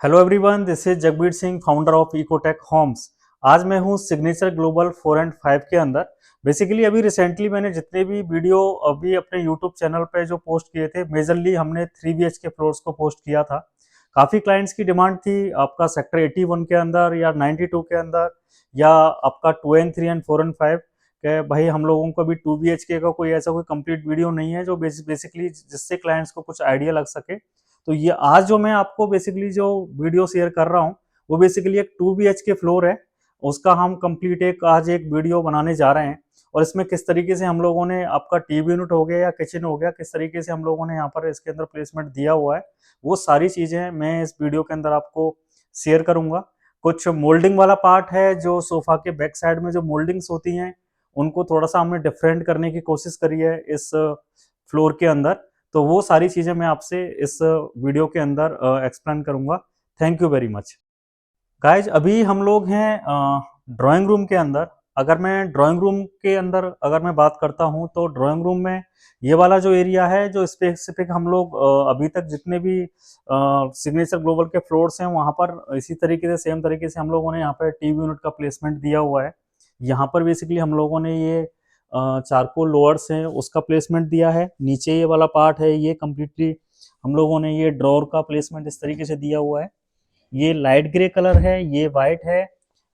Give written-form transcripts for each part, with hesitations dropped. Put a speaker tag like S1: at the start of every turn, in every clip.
S1: Hello everyone, this is Jagbir Singh, founder of Ecotech homes. आज मैं हूं सिग्नेचर ग्लोबल 4 एंड 5 के अंदर। बेसिकली अभी रिसेंटली मैंने जितने भी वीडियो अभी अपने यूट्यूब चैनल पे जो पोस्ट किए थे, मेजरली हमने 3 BH के फ्लोर्स को पोस्ट किया था। काफ़ी क्लाइंट्स की डिमांड थी आपका सेक्टर 81 के अंदर या 92 के अंदर या आपका 2 and 3 and 4 and 5 के। भाई हम लोगों को अभी 2 BHK का कोई ऐसा कोई कंप्लीट वीडियो नहीं है जो बेसिकली जिससे क्लाइंट्स को कुछ आइडिया लग सके। तो ये आज जो मैं आपको बेसिकली जो वीडियो शेयर कर रहा हूँ वो बेसिकली एक 2 BHK फ्लोर है। उसका हम कंप्लीट आज एक वीडियो बनाने जा रहे हैं। और इसमें किस तरीके से हम लोगों ने आपका टीवी यूनिट हो गया या किचन हो गया, किस तरीके से हम लोगों ने यहाँ पर इसके अंदर प्लेसमेंट दिया हुआ है, वो सारी चीज़ें मैं इस वीडियो के अंदर आपको शेयर करूंगा। कुछ मोल्डिंग वाला पार्ट है, जो सोफा के बैक साइड में जो मोल्डिंग्स होती हैं उनको थोड़ा सा हमने डिफरेंट करने की कोशिश करी है इस फ्लोर के अंदर। तो वो सारी चीज़ें मैं आपसे इस वीडियो के अंदर एक्सप्लेन करूंगा। Thank you very much guys. अभी हम लोग हैं ड्राइंग रूम के अंदर। अगर मैं ड्राइंग रूम के अंदर अगर मैं बात करता हूं तो ड्राइंग रूम में ये वाला जो एरिया है, जो स्पेसिफिक हम लोग अभी तक जितने भी सिग्नेचर ग्लोबल के फ्लोर्स हैं वहां पर इसी तरीके से सेम तरीके से हम लोगों ने यहाँ पर टीवी यूनिट का प्लेसमेंट दिया हुआ है। यहाँ पर बेसिकली हम लोगों ने ये चारकोल लोअर्स हैं उसका प्लेसमेंट दिया है। नीचे ये वाला पार्ट है, ये कम्प्लीटली हम लोगों ने ये ड्रॉर का प्लेसमेंट इस तरीके से दिया हुआ है। ये लाइट ग्रे कलर है, ये वाइट है।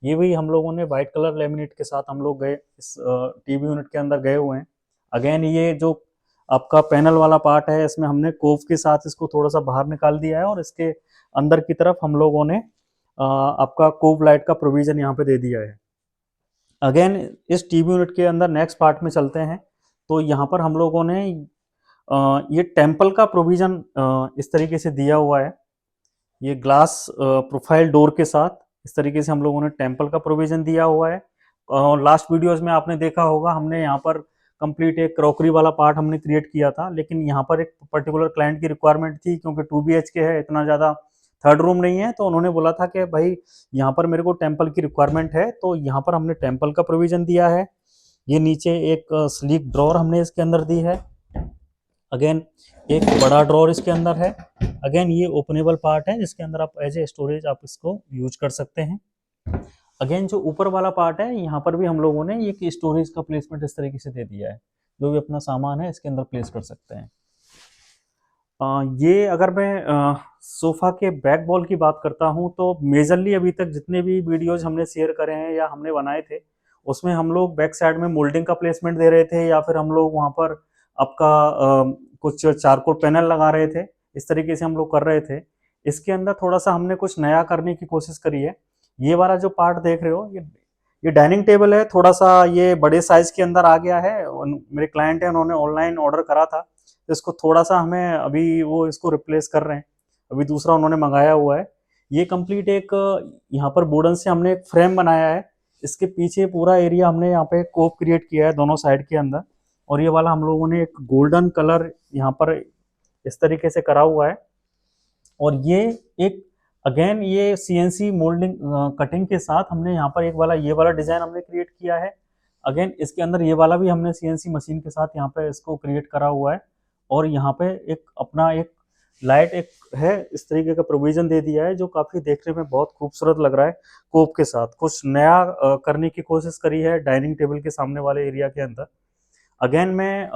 S1: ये भी हम लोगों ने वाइट कलर लेमिनेट के साथ हम लोग गए इस टीवी यूनिट के अंदर गए हुए हैं। अगेन ये जो आपका पैनल वाला पार्ट है, इसमें हमने कोव के साथ इसको थोड़ा सा बाहर निकाल दिया है और इसके अंदर की तरफ हम लोगों ने आपका कोव लाइट का प्रोविजन यहाँ पे दे दिया है। अगेन इस टीवी यूनिट के अंदर नेक्स्ट पार्ट में चलते हैं। तो यहाँ पर हम लोगों ने ये टेम्पल का प्रोविजन इस तरीके से दिया हुआ है। ये ग्लास प्रोफाइल डोर के साथ इस तरीके से हम लोगों ने टेम्पल का प्रोविजन दिया हुआ है। लास्ट वीडियोस में आपने देखा होगा, हमने यहाँ पर कंप्लीट एक क्रॉकरी वाला पार्ट हमने क्रिएट किया था, लेकिन यहाँ पर एक पर्टिकुलर क्लाइंट की रिक्वायरमेंट थी क्योंकि 2 BHK है, इतना ज़्यादा थर्ड रूम नहीं है, तो उन्होंने बोला था कि भाई यहाँ पर मेरे को टेम्पल की रिक्वायरमेंट है, तो यहाँ पर हमने टेम्पल का प्रोविजन दिया है। ये नीचे एक स्लीक ड्रॉर हमने इसके अंदर दी है। अगेन एक बड़ा ड्रॉर इसके अंदर है। अगेन ये ओपनेबल पार्ट है जिसके अंदर आप एज ए स्टोरेज आप इसको यूज कर सकते हैं। अगेन जो ऊपर वाला पार्ट है, यहाँ पर भी हम लोगों ने एक स्टोरेज का प्लेसमेंट इस तरीके से दे दिया है। जो भी अपना सामान है इसके अंदर प्लेस कर सकते हैं। ये अगर मैं सोफा के बैक वॉल की बात करता हूँ तो मेजरली अभी तक जितने भी वीडियोज हमने शेयर करे हैं या हमने बनाए थे, उसमें हम लोग बैक साइड में मोल्डिंग का प्लेसमेंट दे रहे थे या फिर हम लोग वहाँ पर आपका कुछ चारकोल पैनल लगा रहे थे। इस तरीके से हम लोग कर रहे थे। इसके अंदर थोड़ा सा हमने कुछ नया करने की कोशिश करी है। ये वाला जो पार्ट देख रहे हो, ये डाइनिंग टेबल है, थोड़ा सा ये बड़े साइज के अंदर आ गया है। मेरे क्लाइंट है, उन्होंने ऑनलाइन ऑर्डर करा था, तो इसको थोड़ा सा हमें अभी वो इसको रिप्लेस कर रहे हैं। अभी दूसरा उन्होंने मंगाया हुआ है। ये कंप्लीट एक यहाँ पर वुडन से हमने एक फ्रेम बनाया है। इसके पीछे पूरा एरिया हमने यहाँ पे कोप क्रिएट किया है दोनों साइड के अंदर। और ये वाला हम लोगों ने एक गोल्डन कलर यहाँ पर इस तरीके से करा हुआ है। और ये एक अगेन ये CNC मोल्डिंग कटिंग के साथ हमने यहाँ पर एक वाला ये वाला डिजाइन हमने क्रिएट किया है। अगेन इसके अंदर ये वाला भी हमने CNC मशीन के साथ यहाँ पे इसको क्रिएट करा हुआ है। और यहाँ पे एक अपना एक लाइट एक है, इस तरीके का प्रोविजन दे दिया है जो काफी देखने में बहुत खूबसूरत लग रहा है। कोप के साथ कुछ नया करने की कोशिश करी है डाइनिंग टेबल के सामने वाले एरिया के अंदर। अगेन मैं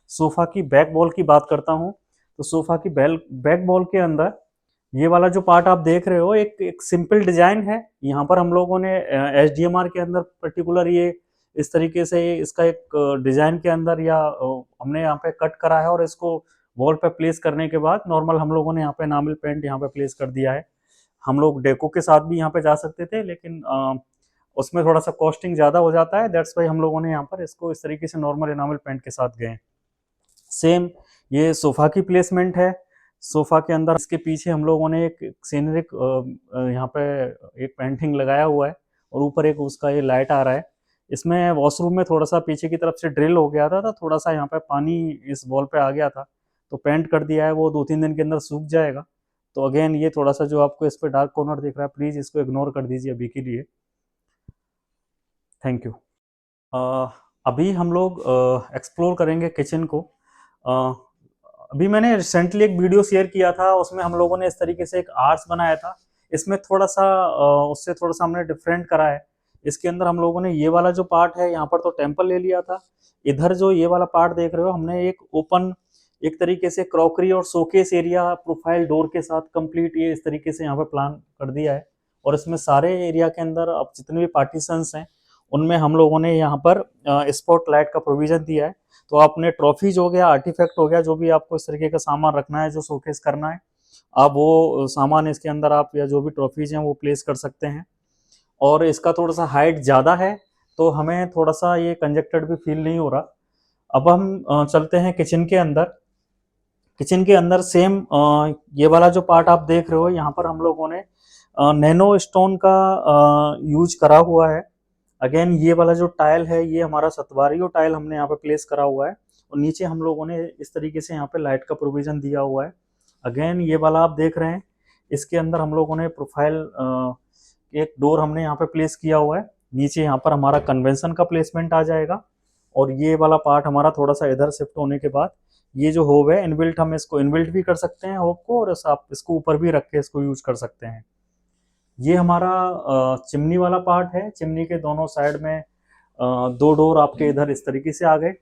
S1: सोफा की बैक वॉल की बात करता हूँ। तो सोफा की बैक वॉल के अंदर ये वाला जो पार्ट आप देख रहे हो, एक सिंपल डिजाइन है। यहाँ पर हम लोगों ने HDMR के अंदर पर्टिकुलर ये इस तरीके से इसका एक डिजाइन के अंदर या हमने यहाँ पे कट करा है और इसको वॉल पे प्लेस करने के बाद नॉर्मल हम लोगों ने यहाँ पे एनामल पेंट यहाँ पे प्लेस कर दिया है। हम लोग डेको के साथ भी यहाँ पे जा सकते थे, लेकिन उसमें थोड़ा सा कॉस्टिंग ज़्यादा हो जाता है। दैट्स वाई हम लोगों ने यहाँ पर इसको इस तरीके से नॉर्मल एनामल पेंट के साथ गए। सेम ये सोफा की प्लेसमेंट है। सोफा के अंदर इसके पीछे हम लोगों ने एक सीनरिक यहाँ पे एक पेंटिंग लगाया हुआ है और ऊपर एक उसका ये लाइट आ रहा है। इसमें वॉशरूम में थोड़ा सा पीछे की तरफ से ड्रिल हो गया था, तो थोड़ा सा यहाँ पे पानी इस वॉल पे आ गया था, तो पेंट कर दिया है। वो 2-3 दिन के अंदर सूख जाएगा। तो अगेन ये थोड़ा सा जो आपको इस पे डार्क कॉर्नर दिख रहा है, प्लीज इसको इग्नोर कर दीजिए अभी के लिए। Thank you. अभी हम लोग एक्सप्लोर करेंगे किचन को। अभी मैंने रिसेंटली एक वीडियो शेयर किया था, उसमें हम लोगों ने इस तरीके से एक आर्च बनाया था। इसमें थोड़ा सा उससे थोड़ा सा हमने डिफरेंट करा है। इसके अंदर हम लोगों ने ये वाला जो पार्ट है यहाँ पर तो टेम्पल ले लिया था। इधर जो ये वाला पार्ट देख रहे हो हमने एक ओपन एक तरीके से क्रॉकरी और शोकेस एरिया प्रोफाइल डोर के साथ कंप्लीट ये इस तरीके से यहाँ पे प्लान कर दिया है। और इसमें सारे एरिया के अंदर अब जितने भी पार्टीशंस हैं उनमें हम लोगों ने यहाँ पर स्पॉट लाइट का प्रोविजन दिया है। तो आपने ट्रॉफीज हो गया, आर्टिफैक्ट हो गया, जो भी आपको इस तरीके का सामान रखना है जो शोकेस करना है, आप वो सामान इसके अंदर आप या जो भी ट्रॉफीज हैं वो प्लेस कर सकते हैं। और इसका थोड़ा सा हाइट ज़्यादा है तो हमें थोड़ा सा ये कंजेक्टेड भी फील नहीं हो रहा। अब हम चलते हैं किचन के अंदर। किचन के अंदर सेम ये वाला जो पार्ट आप देख रहे हो यहाँ पर हम लोगों ने नैनो स्टोन का यूज करा हुआ है। अगेन ये वाला जो टाइल है ये हमारा सतवारियो टाइल हमने यहाँ पे प्लेस करा हुआ है। और नीचे हम लोगों ने इस तरीके से यहाँ पे लाइट का प्रोविजन दिया हुआ है। अगेन ये वाला आप देख रहे हैं, इसके अंदर हम लोगों ने प्रोफाइल एक डोर हमने यहाँ पे प्लेस किया हुआ है। नीचे यहाँ पर हमारा कन्वेंशन का प्लेसमेंट आ जाएगा। और ये वाला पार्ट हमारा थोड़ा सा इधर शिफ्ट होने के बाद ये जो होब है इनबिल्ट, हम इसको इनबिल्ट भी कर सकते हैं होब को, और आप इसको ऊपर भी रख के इसको यूज कर सकते हैं। ये हमारा चिमनी वाला पार्ट है। चिमनी के दोनों साइड में दो डोर आपके इधर इस तरीके से आ गए।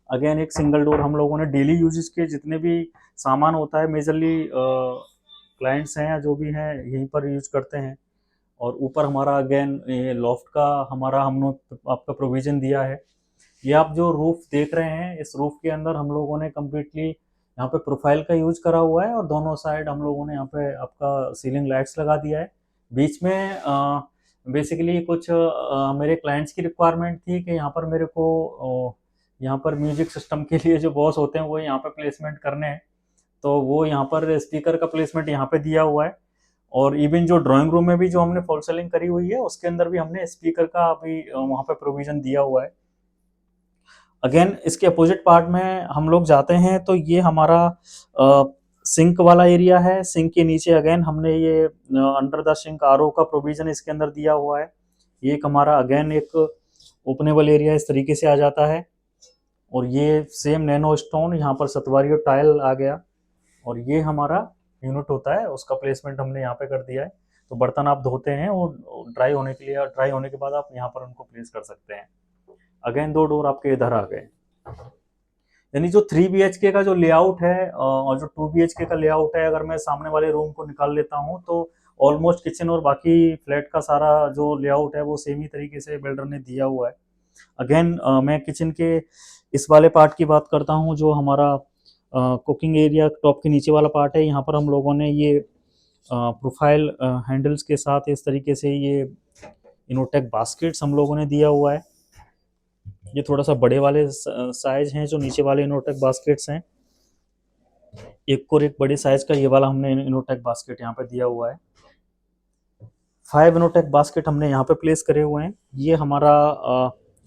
S1: अगेन एक सिंगल डोर हम लोगों ने डेली यूजेस के जितने भी सामान होता है मेजरली क्लाइंट्स हैं या जो भी हैं यहीं पर यूज करते हैं। और ऊपर हमारा अगेन ये लॉफ्ट का हमारा हमने आपका प्रोविजन दिया है। ये आप जो रूफ देख रहे हैं इस रूफ के अंदर हम लोगों ने कम्प्लीटली यहाँ पे प्रोफाइल का यूज करा हुआ है। और दोनों साइड हम लोगों ने यहाँ पे आपका सीलिंग लाइट्स लगा दिया है। बीच में बेसिकली कुछ मेरे क्लाइंट्स की रिक्वायरमेंट थी कि यहाँ पर मेरे को यहाँ पर म्यूजिक सिस्टम के लिए जो बॉस होते हैं वो यहाँ पे प्लेसमेंट करने हैं। तो वो यहाँ पर स्पीकर का प्लेसमेंट यहाँ पे दिया हुआ है। और इवन जो ड्राइंग रूम में भी जो हमने फॉल सीलिंग करी हुई है उसके अंदर भी हमने स्पीकर का अभी वहाँ पे प्रोविजन दिया हुआ है। अगेन इसके अपोजिट पार्ट में हम लोग जाते हैं तो ये हमारा सिंक वाला एरिया है। सिंक के नीचे अगेन हमने ये अंडर द सिंक आरओ का प्रोविजन इसके अंदर दिया हुआ है। ये एक हमारा अगेन एक ओपनेबल एरिया इस तरीके से आ जाता है। और ये सेम नैनो स्टोन यहाँ पर सतवारी टाइल आ गया। और ये हमारा यूनिट होता है उसका प्लेसमेंट हमने यहाँ पे कर दिया है। तो बर्तन आप धोते हैं और ड्राई होने के लिए, ड्राई होने के बाद आप यहाँ पर उनको प्लेस कर सकते हैं। अगेन दो डोर आपके इधर आ गए। यानी जो 3 BHK का जो लेआउट है और जो 2 BHK का लेआउट है, अगर मैं सामने वाले रूम को निकाल लेता हूँ तो ऑलमोस्ट किचन और बाकी फ्लैट का सारा जो लेआउट है वो सेम ही तरीके से बिल्डर ने दिया हुआ है। अगेन मैं किचन के इस वाले पार्ट की बात करता हूँ जो हमारा कुकिंग एरिया टॉप के नीचे वाला पार्ट है। यहाँ पर हम लोगों ने ये प्रोफाइल हैंडल्स के साथ इस तरीके से ये इनोटेक बास्केट्स हम लोगों ने दिया हुआ है। ये थोड़ा सा बड़े वाले साइज हैं जो नीचे वाले इनोटेक बास्केट्स हैं। एक और एक बड़े साइज का ये वाला हमने इनोटेक बास्केट यहाँ पे दिया हुआ है। 5 इनोटेक बास्केट हमने यहाँ पे प्लेस करे हुए हैं। ये हमारा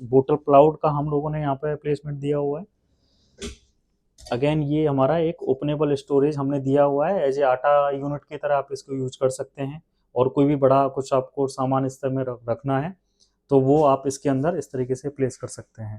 S1: बोटल क्लाउड का हम लोगों ने यहाँ पे प्लेसमेंट दिया हुआ है। अगेन ये हमारा एक ओपनेबल स्टोरेज हमने दिया हुआ है। एज ए आटा यूनिट की तरह आप इसको यूज कर सकते हैं। और कोई भी बड़ा कुछ आपको सामान इस तरह में रखना है तो वो आप इसके अंदर इस तरीके से प्लेस कर सकते हैं।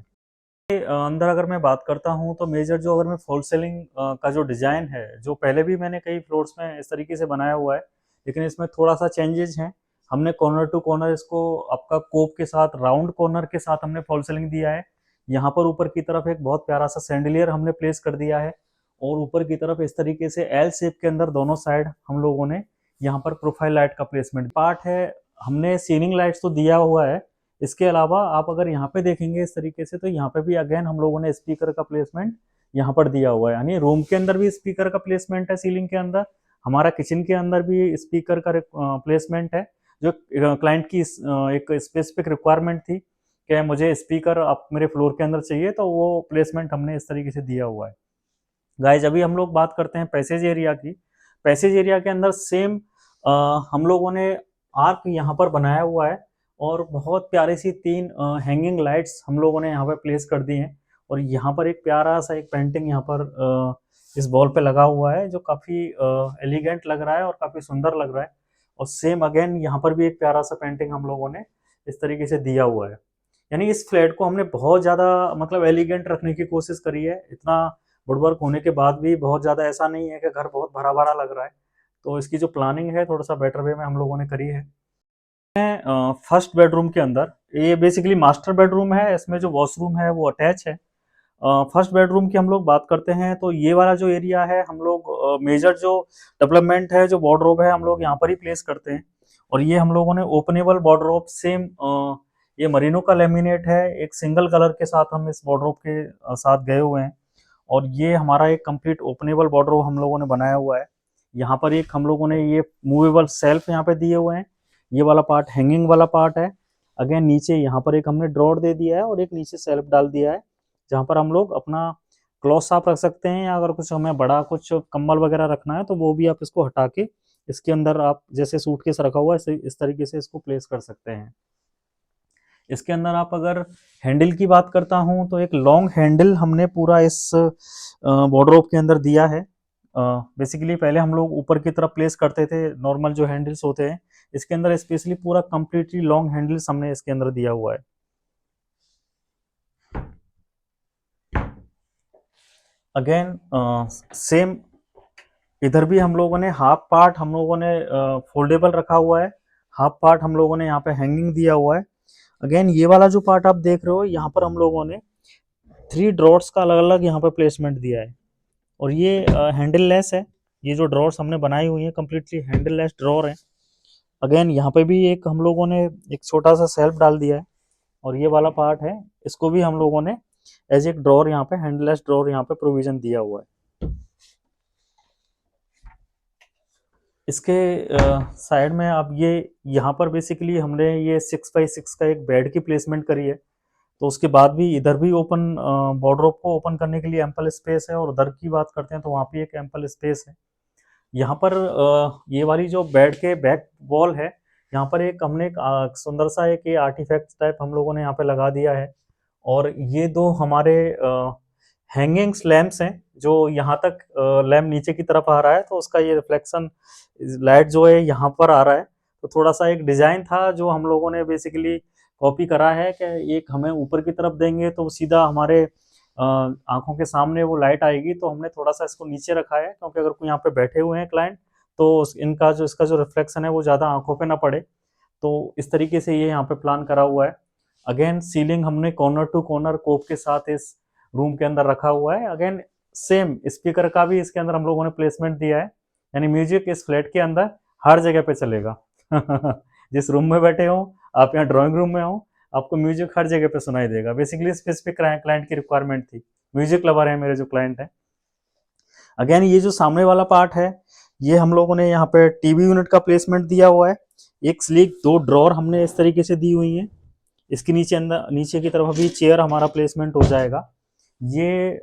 S1: अंदर अगर मैं बात करता हूँ तो मेजर जो अगर मैं फॉल सीलिंग का जो डिज़ाइन है जो पहले भी मैंने कई फ्लोर्स में इस तरीके से बनाया हुआ है, लेकिन इसमें थोड़ा सा चेंजेस हैं। हमने कॉर्नर टू कॉर्नर इसको आपका कोप के साथ राउंड कॉर्नर के साथ हमने फॉल सीलिंग दिया है। यहाँ पर ऊपर की तरफ एक बहुत प्यारा सा सैंडलियर हमने प्लेस कर दिया है। और ऊपर की तरफ इस तरीके से एल शेप के अंदर दोनों साइड हम लोगों ने यहाँ पर प्रोफाइल लाइट का प्लेसमेंट पार्ट है। हमने सीलिंग लाइट्स तो दिया हुआ है। इसके अलावा आप अगर यहाँ पे देखेंगे इस तरीके से तो यहाँ पे भी अगेन हम लोगों ने स्पीकर का प्लेसमेंट यहाँ पर दिया हुआ है। यानी रूम के अंदर भी स्पीकर का प्लेसमेंट है, सीलिंग के अंदर हमारा किचन के अंदर भी स्पीकर का प्लेसमेंट है। जो क्लाइंट की एक स्पेसिफिक रिक्वायरमेंट थी कि मुझे स्पीकर आप मेरे फ्लोर के अंदर चाहिए, तो वो प्लेसमेंट हमने इस तरीके से दिया हुआ है। गाइज अभी हम लोग बात करते हैं पैसेज एरिया की। पैसेज एरिया के अंदर सेम हम लोगों ने आर्क यहाँ पर बनाया हुआ है। और बहुत प्यारी सी 3 हैंगिंग लाइट्स हम लोगों ने यहाँ पर प्लेस कर दी हैं। और यहाँ पर एक प्यारा सा एक पेंटिंग यहाँ पर इस बॉल पे लगा हुआ है जो काफ़ी एलिगेंट लग रहा है और काफ़ी सुंदर लग रहा है। और सेम अगेन यहाँ पर भी एक प्यारा सा पेंटिंग हम लोगों ने इस तरीके से दिया हुआ है। यानी इस फ्लैट को हमने बहुत ज़्यादा मतलब एलिगेंट रखने की कोशिश करी है। इतना वुडवर्क होने के बाद भी बहुत ज़्यादा ऐसा नहीं है कि घर बहुत भरा भरा लग रहा है। तो इसकी जो प्लानिंग है थोड़ा सा बेटर वे में हम लोगों ने करी है। फर्स्ट बेडरूम के अंदर ये बेसिकली मास्टर बेडरूम है, इसमें जो वॉशरूम है वो अटैच है। फर्स्ट बेडरूम की हम लोग बात करते हैं तो ये वाला जो एरिया है हम लोग मेजर जो डेवलपमेंट है, जो वार्डरोब है हम लोग यहाँ पर ही प्लेस करते हैं। और ये हम लोगों ने ओपनेबल वार्डरोब सेम ये मरीनो का लेमिनेट है, एक सिंगल कलर के साथ हम इस वार्डरोब के साथ गए हुए हैं। और ये हमारा एक कंप्लीट ओपनेबल वार्डरोब हम लोगों ने बनाया हुआ है। यहाँ पर एक हम लोगों ने ये मूवेबल सेल्फ यहाँ पे दिए हुए हैं, ये वाला पार्ट हैंगिंग वाला पार्ट है। अगेन नीचे यहाँ पर एक हमने ड्रॉर दे दिया है और एक नीचे सेल्फ डाल दिया है, जहाँ पर हम लोग अपना क्लॉथ साफ रख सकते हैं, या अगर कुछ हमें बड़ा कुछ कम्बल वगैरह रखना है तो वो भी आप इसको हटा के इसके अंदर आप जैसे सूटकेस रखा हुआ है इस तरीके से इसको प्लेस कर सकते हैं। इसके अंदर आप अगर हैंडल की बात करता हूं तो एक लॉन्ग हैंडल हमने पूरा इस वार्डरोब के अंदर दिया है। बेसिकली पहले हम लोग ऊपर की तरफ प्लेस करते थे नॉर्मल जो हैंडल्स होते हैं, इसके अंदर स्पेशली पूरा कंप्लीटली लॉन्ग हैंडल्स हमने इसके अंदर दिया हुआ है। अगेन सेम इधर भी हम लोगों ने हाफ पार्ट हम लोगों ने फोल्डेबल रखा हुआ है, हाफ पार्ट हम लोगों ने यहाँ पे हैंगिंग दिया हुआ है। अगेन ये वाला जो पार्ट आप देख रहे हो यहाँ पर हम लोगों ने 3 ड्रॉर्स का अलग अलग यहाँ पे प्लेसमेंट दिया है, और ये हैंडल लेस है। ये जो ड्रॉर्स हमने बनाई हुई है कम्प्लीटली हैंडल लेस ड्रॉर है। अगेन यहाँ पे भी एक हम लोगों ने एक छोटा सा सेल्फ डाल दिया है, और ये वाला पार्ट है इसको भी हम लोगों ने एज एक ड्रॉर यहाँ पे हैंडलेस ड्रॉर यहाँ पे प्रोविजन दिया हुआ है। इसके साइड में अब ये यहाँ पर बेसिकली हमने ये 6x6 का एक बेड की प्लेसमेंट करी है, तो उसके बाद भी इधर भी ओपन वार्डरोब को ओपन करने के लिए एम्पल स्पेस है, और उधर की बात करते हैं तो वहाँ पे एक एम्पल स्पेस है। यहाँ पर ये वाली जो बेड के बैक वॉल है यहाँ पर एक हमने एक सुंदर सा एक ये आर्टिफैक्ट टाइप हम लोगों ने यहाँ पे लगा दिया है, और ये दो हमारे हैंगिंग लैम्प्स हैं जो यहाँ तक लैम्प नीचे की तरफ आ रहा है तो उसका ये रिफ्लेक्शन लाइट जो है यहाँ पर आ रहा है। तो थोड़ा सा एक डिजाइन था जो हम लोगों ने बेसिकली कॉपी करा है कि एक हमें ऊपर की तरफ देंगे तो सीधा हमारे आंखों के सामने वो लाइट आएगी, तो हमने थोड़ा सा इसको नीचे रखा है क्योंकि अगर कोई यहाँ पे बैठे हुए हैं क्लाइंट तो इनका जो इसका जो रिफ्लेक्शन है वो ज़्यादा आंखों पे ना पड़े, तो इस तरीके से ये यहाँ पे प्लान करा हुआ है। अगेन सीलिंग हमने कॉर्नर टू कॉर्नर कोप के साथ इस रूम के अंदर रखा हुआ है। अगेन सेम स्पीकर का भी इसके अंदर हम लोगों ने प्लेसमेंट दिया है, यानी म्यूजिक इस फ्लैट के अंदर हर जगह पे चलेगा। जिस रूम में बैठे हो आप, यहाँ ड्राइंग रूम में हो, आपको म्यूजिक हर जगह पे सुनाई देगा। बेसिकली स्पेसिफिक क्लाइंट की रिक्वायरमेंट थी, म्यूजिक लवर है मेरे जो क्लाइंट है। अगेन ये जो सामने वाला पार्ट है ये हम लोगों ने यहाँ पे टीवी यूनिट का प्लेसमेंट दिया हुआ है। एक स्लीक 2 ड्रॉर हमने इस तरीके से दी हुई है। इसके नीचे अंदर नीचे की तरफ अभी चेयर हमारा प्लेसमेंट हो जाएगा। ये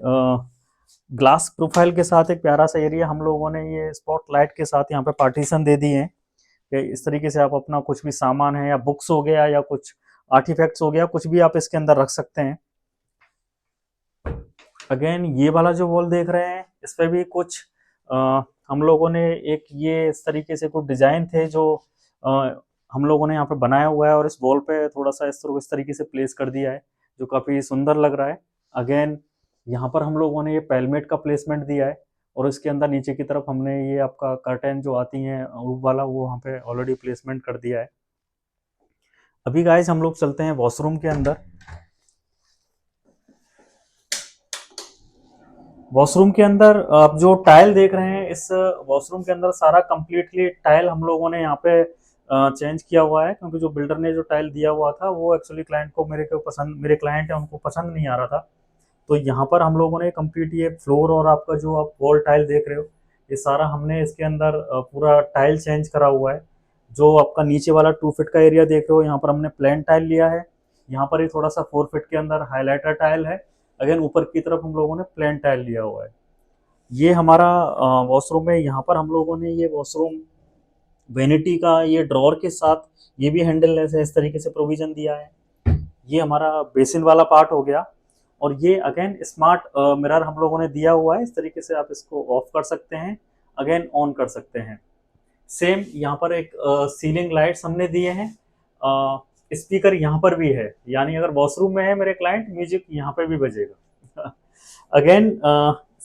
S1: ग्लास प्रोफाइल के साथ एक प्यारा सा एरिया हम लोगों ने ये स्पॉट लाइट के साथ यहाँ पे पार्टीशन दे दिए हैं कि इस तरीके से आप अपना कुछ भी सामान है या बुक्स हो गया या कुछ आर्टिफैक्ट्स हो गया कुछ भी आप इसके अंदर रख सकते हैं। अगेन ये वाला जो वॉल देख रहे हैं इस पे भी कुछ हम लोगों ने एक ये इस तरीके से कुछ डिजाइन थे जो हम लोगों ने यहाँ पे बनाया हुआ है, और इस वॉल पे थोड़ा सा इस तरीके से प्लेस कर दिया है जो काफी सुंदर लग रहा है। अगेन यहाँ पर हम लोगों ने ये पैलमेट का प्लेसमेंट दिया है, और इसके अंदर नीचे की तरफ हमने ये आपका कर्टेन जो आती है रूफ वाला वो वहाँ पे ऑलरेडी प्लेसमेंट कर दिया है। अभी गाइस हम लोग चलते हैं वॉशरूम के अंदर। वॉशरूम के अंदर आप जो टाइल देख रहे हैं इस वॉशरूम के अंदर सारा कंप्लीटली टाइल हम लोगों ने यहाँ पे चेंज किया हुआ है, क्योंकि जो बिल्डर ने जो टाइल दिया हुआ था वो एक्चुअली क्लाइंट को मेरे क्लाइंट है उनको पसंद नहीं आ रहा था। तो यहाँ पर हम लोगों ने कंप्लीट ये फ्लोर और आपका जो आप वॉल टाइल देख रहे हो ये सारा हमने इसके अंदर पूरा टाइल चेंज करा हुआ है। जो आपका नीचे वाला 2 फीट का एरिया देख रहे हो यहाँ पर हमने प्लेन टाइल लिया है, यहाँ पर ही थोड़ा सा 4 फीट के अंदर हाईलाइटर टाइल है। अगेन ऊपर की तरफ हम लोगों ने प्लेन टाइल लिया हुआ है। ये हमारा वॉशरूम है, यहाँ पर हम लोगों ने ये वॉशरूम वेनिटी का ये ड्रॉर के साथ ये भी हैंडल लेस है इस तरीके से प्रोविजन दिया है। ये हमारा बेसिन वाला पार्ट हो गया, और ये अगेन स्मार्ट मिरर हम लोगों ने दिया हुआ है, इस तरीके से आप इसको ऑफ कर सकते हैं अगेन ऑन कर सकते हैं। सेम यहाँ पर एक सीलिंग लाइट्स हमने दिए हैं, स्पीकर यहाँ पर भी है, यानी अगर वॉशरूम में है मेरे क्लाइंट म्यूजिक यहाँ पे भी बजेगा। अगेन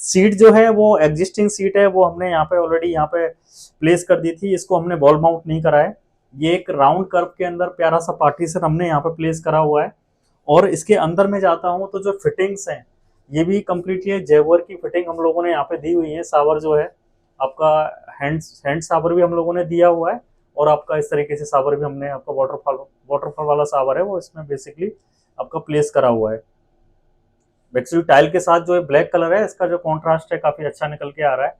S1: सीट जो है वो एग्जिस्टिंग सीट है, वो हमने यहाँ पे ऑलरेडी यहाँ पे प्लेस कर दी थी, इसको हमने बॉल माउंट नहीं करा है। ये एक राउंड कर्व के अंदर प्यारा सा पार्टीशन हमने यहाँ पे प्लेस करा हुआ है। और इसके अंदर में जाता हूँ तो जो फिटिंग्स हैं ये भी कंप्लीटली जेवर की फिटिंग हम लोगों ने यहाँ पे दी हुई है। सावर जो है आपका हैंड सावर भी हम लोगों ने दिया हुआ है, और आपका इस तरीके से सावर भी हमने आपका वाटरफॉल वाला सावर है वो इसमें बेसिकली आपका प्लेस करा हुआ है। एक्चुअली टाइल के साथ जो ब्लैक कलर है इसका जो कॉन्ट्रास्ट है काफी अच्छा निकल के आ रहा है।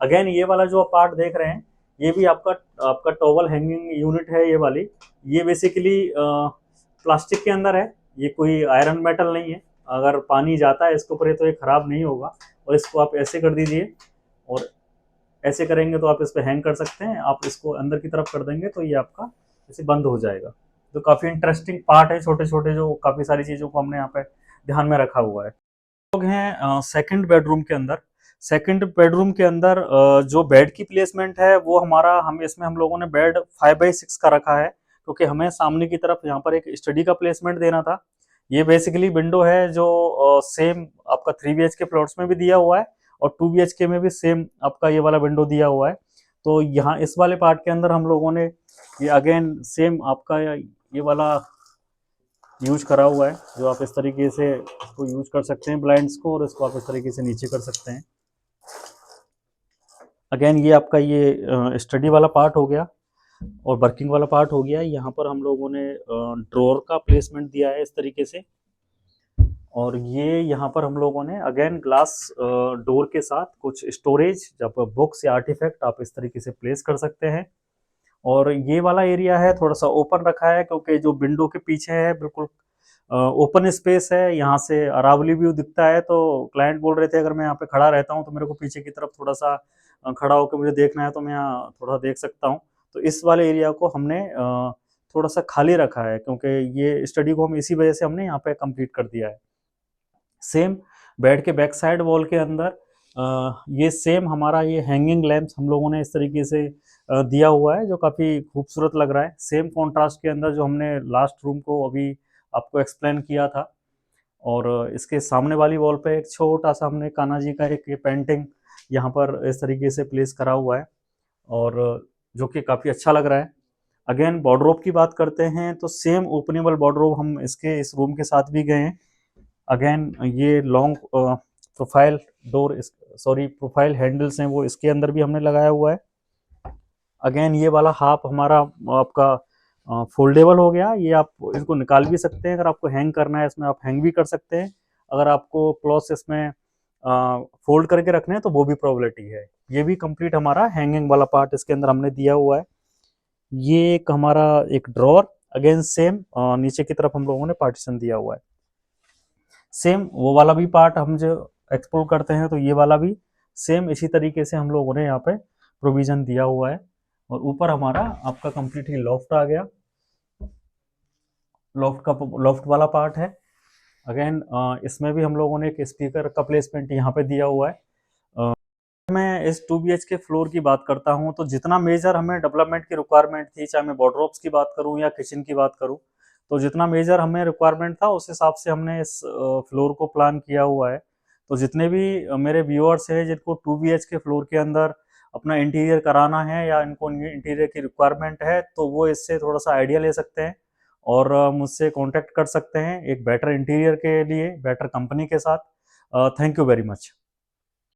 S1: अगेन ये वाला जो आप पार्ट देख रहे हैं ये भी आपका आपका टॉवल हैंगिंग यूनिट है। ये वाली ये बेसिकली प्लास्टिक के अंदर है, ये कोई आयरन मेटल नहीं है। अगर पानी जाता है इसके ऊपर तो ये खराब नहीं होगा। और इसको आप ऐसे कर दीजिए, और ऐसे करेंगे तो आप इस पर हैंग कर सकते हैं। आप इसको अंदर की तरफ कर देंगे तो ये आपका ऐसे बंद हो जाएगा। तो काफ़ी इंटरेस्टिंग पार्ट है, छोटे छोटे जो काफ़ी सारी चीज़ों को हमने यहाँ पे ध्यान में रखा हुआ है। लोग हैं सेकंड बेडरूम के अंदर। सेकंड बेडरूम के अंदर जो बेड की प्लेसमेंट है वो हमारा हम लोगों ने बेड 5x6 का रखा है, क्योंकि हमें सामने की तरफ यहाँ पर एक स्टडी का प्लेसमेंट देना था। ये बेसिकली विंडो है जो सेम आपका 3 BHK प्लॉट्स में भी दिया हुआ है, और 2 BHK में भी सेम आपका ये वाला विंडो दिया हुआ है। तो यहाँ इस वाले पार्ट के अंदर हम लोगों ने ये अगेन सेम आपका ये वाला यूज करा हुआ है, जो आप इस तरीके से इसको यूज कर सकते हैं ब्लाइंड्स को, और इसको आप इस तरीके से नीचे कर सकते हैं। अगेन ये आपका ये स्टडी वाला पार्ट हो गया, और वर्किंग वाला पार्ट हो गया। यहाँ पर हम लोगों ने ड्रॉर का प्लेसमेंट दिया है इस तरीके से, और ये यहाँ पर हम लोगों ने अगेन ग्लास डोर के साथ कुछ स्टोरेज जब बुक्स या आर्टिफैक्ट आप इस तरीके से प्लेस कर सकते हैं। और ये वाला एरिया है थोड़ा सा ओपन रखा है, क्योंकि जो विंडो के पीछे है बिल्कुल ओपन स्पेस है, यहाँ से अरावली व्यू दिखता है। तो क्लाइंट बोल रहे थे अगर मैं यहाँ पे खड़ा रहता हूँ तो मेरे को पीछे की तरफ थोड़ा सा खड़ा होकर मुझे देखना है, तो मैं यहाँ थोड़ा देख सकता हूँ। तो इस वाले एरिया को हमने थोड़ा सा खाली रखा है, क्योंकि ये स्टडी को हम इसी वजह से हमने यहाँ पे कंप्लीट कर दिया है। सेम बेड के बैक साइड वॉल के अंदर ये सेम हमारा ये हैंगिंग लैंप्स हम लोगों ने इस तरीके से दिया हुआ है, जो काफ़ी खूबसूरत लग रहा है। सेम कॉन्ट्रास्ट के अंदर जो हमने लास्ट रूम को अभी आपको एक्सप्लेन किया था। और इसके सामने वाली वॉल पे एक छोटा सा हमने कान्हा जी का एक पेंटिंग यहाँ पर इस तरीके से प्लेस करा हुआ है, और जो कि काफ़ी अच्छा लग रहा है। अगेन वार्डरोब की बात करते हैं तो सेम ओपनेबल वार्डरोब हम इसके इस रूम के साथ भी गए हैं। अगेन ये long profile door profile handles हैं वो इसके अंदर भी हमने लगाया हुआ है। अगेन ये वाला हाफ हमारा आपका फोल्डेबल हो गया, ये आप इसको निकाल भी सकते हैं। अगर आपको हैंग करना है इसमें आप हैंग भी कर सकते हैं। अगर आपको क्लॉथ्स इसमें फोल्ड करके रखने हैं तो वो भी प्रॉबिलिटी है। ये भी कंप्लीट हमारा हैंगिंग वाला पार्ट इसके अंदर हमने दिया हुआ है। ये एक हमारा एक ड्रॉर, अगेन सेम नीचे की तरफ हम लोगों ने पार्टीशन दिया हुआ है। सेम वो वाला भी पार्ट हम जो एक्सप्लोर करते हैं तो ये वाला भी सेम इसी तरीके से हम लोगों ने यहाँ पे प्रोविजन दिया हुआ है। और ऊपर हमारा आपका कंप्लीटली लॉफ्ट आ गया, लॉफ्ट वाला पार्ट है। अगेन इसमें भी हम लोगों ने एक स्पीकर का प्लेसमेंट यहाँ पे दिया हुआ है। मैं इस 2 BHK फ्लोर की बात करता हूँ तो जितना मेजर हमें डेवलपमेंट की रिक्वायरमेंट थी, चाहे मैं वार्डरोब्स की बात करूँ या किचन की बात करूँ, तो जितना मेजर हमें रिक्वायरमेंट था उस हिसाब से हमने इस फ्लोर को प्लान किया हुआ है। तो जितने भी मेरे व्यूअर्स हैं जिनको 2 BHK फ्लोर के अंदर अपना इंटीरियर कराना है या इनको इंटीरियर की रिक्वायरमेंट है, तो वो इससे थोड़ा सा आइडिया ले सकते हैं और मुझसे कॉन्टेक्ट कर सकते हैं एक बेटर इंटीरियर के लिए, बेटर कंपनी के साथ। Thank you very much.